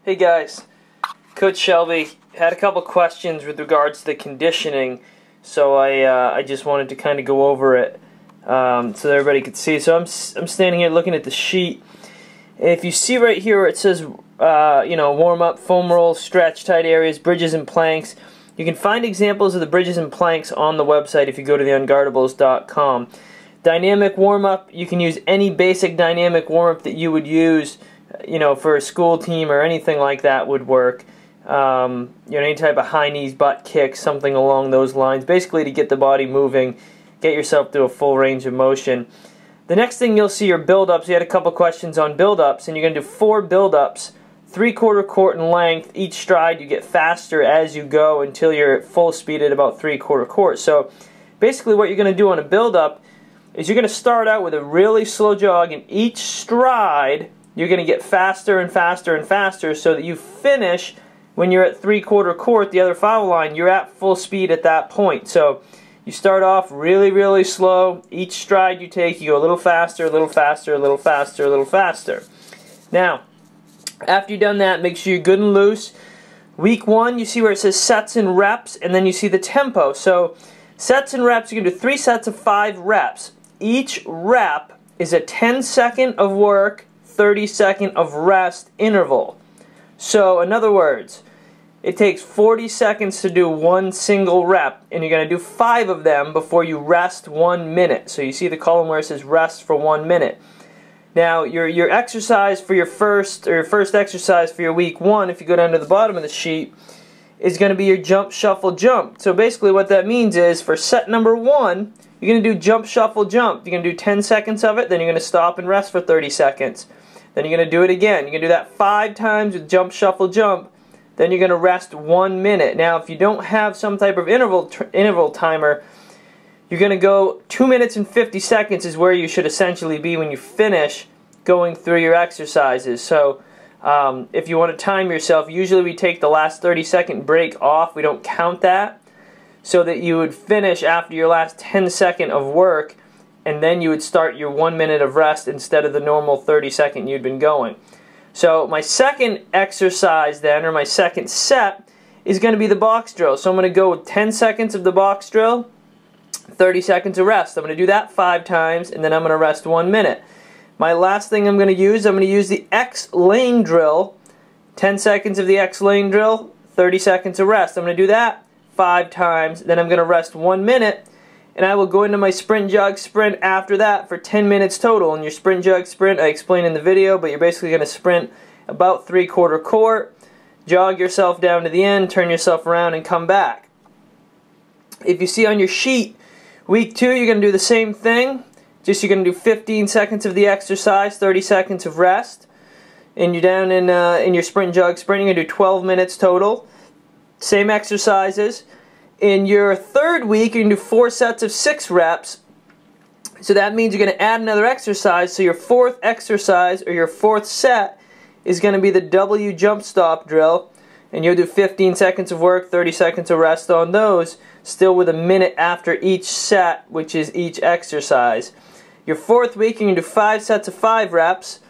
Hey guys, Coach Shelby had a couple questions with regards to the conditioning, so I just wanted to kind of go over it so that everybody could see. So I'm standing here looking at the sheet. If you see right here where it says warm up, foam roll, stretch, tight areas, bridges and planks, you can find examples of the bridges and planks on the website if you go to the unguardables.com. Dynamic warm up, you can use any basic dynamic warm up that you would use for a school team or anything like that would work. Any type of high knees, butt kicks, something along those lines. Basically to get the body moving, get yourself through a full range of motion. The next thing you'll see are build-ups. You had a couple questions on build-ups, and you're going to do 4 build-ups, 3/4 court in length. Each stride you get faster as you go until you're at full speed at about 3/4 court. So basically what you're going to do on a build-up is you're going to start out with a really slow jog, and each stride you're going to get faster and faster and faster so that you finish when you're at 3/4 court, the other foul line, you're at full speed at that point. So you start off really, really slow. Each stride you take, you go a little faster, a little faster, a little faster, a little faster. Now, after you've done that, make sure you're good and loose. Week 1, you see where it says sets and reps, and then you see the tempo. So sets and reps, you can do 3 sets of 5 reps. Each rep is a 10-second of work, 30-second of rest interval. So, in other words, it takes 40 seconds to do one single rep, and you're going to do 5 of them before you rest 1 minute. So you see the column where it says rest for 1 minute. Now, your exercise for your first exercise for your week 1, if you go down to the bottom of the sheet, is going to be your jump, shuffle, jump. So basically what that means is for set number 1, you're going to do jump, shuffle, jump. You're going to do 10 seconds of it, then you're going to stop and rest for 30 seconds. Then you're going to do it again. You're going to do that 5 times with jump, shuffle, jump. Then you're going to rest 1 minute. Now, if you don't have some type of interval timer, you're going to go 2 minutes and 50 seconds is where you should essentially be when you finish going through your exercises. So if you want to time yourself, usually we take the last 30-second break off. We don't count that, so that you would finish after your last 10-second of work, and then you would start your 1 minute of rest instead of the normal 30-second you'd been going. So my second exercise then, or my second set, is going to be the box drill. So I'm going to go with 10 seconds of the box drill, 30 seconds of rest. I'm going to do that 5 times, and then I'm going to rest 1 minute. My last thing I'm going to use the X lane drill, 10 seconds of the X lane drill, 30 seconds of rest. I'm going to do that 5 times, then I'm going to rest 1 minute, and I will go into my sprint, jog, sprint after that for 10 minutes total. And your sprint, jog, sprint, I explained in the video, but you're basically going to sprint about 3/4 court, jog yourself down to the end, turn yourself around, and come back. If you see on your sheet, week 2, you're going to do the same thing, just you're going to do 15 seconds of the exercise, 30 seconds of rest, and you're down in your sprint, jog, sprint, you're going to do 12 minutes total. Same exercises. In your 3rd week, you can do 4 sets of 6 reps. So that means you're going to add another exercise. So your 4th exercise, or your 4th set, is going to be the W jump stop drill. And you'll do 15 seconds of work, 30 seconds of rest on those, still with a minute after each set, which is each exercise. Your 4th week, you can do 5 sets of 5 reps.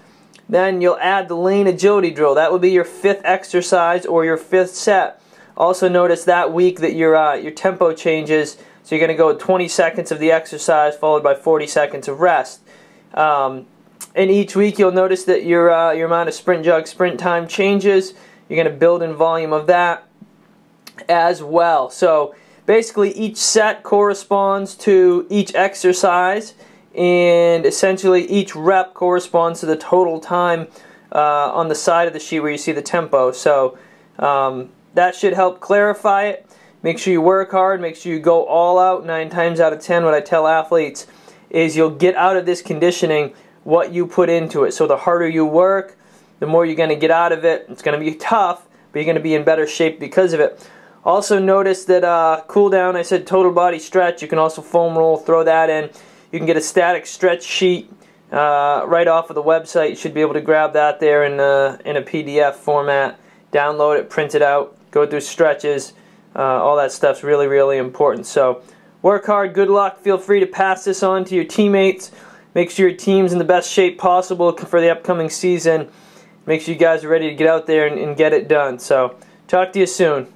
Then you'll add the lane agility drill. That will be your 5th exercise or your 5th set. Also notice that week that your tempo changes, so you're going to go with 20 seconds of the exercise followed by 40 seconds of rest. And each week you'll notice that your amount of sprint, jog, sprint time changes. You're going to build in volume of that as well. So basically each set corresponds to each exercise, and essentially each rep corresponds to the total time on the side of the sheet where you see the tempo. So that should help clarify it. Make sure you work hard. Make sure you go all out. 9 times out of 10, what I tell athletes is you'll get out of this conditioning what you put into it. So the harder you work, the more you're going to get out of it. It's going to be tough, but you're going to be in better shape because of it. Also notice that cool down, I said total body stretch. You can also foam roll, throw that in. You can get a static stretch sheet right off of the website. You should be able to grab that there in a PDF format. Download it, print it out, go through stretches. All that stuff's really, really important. So work hard, good luck. Feel free to pass this on to your teammates. Make sure your team's in the best shape possible for the upcoming season. make sure you guys are ready to get out there and get it done. So talk to you soon.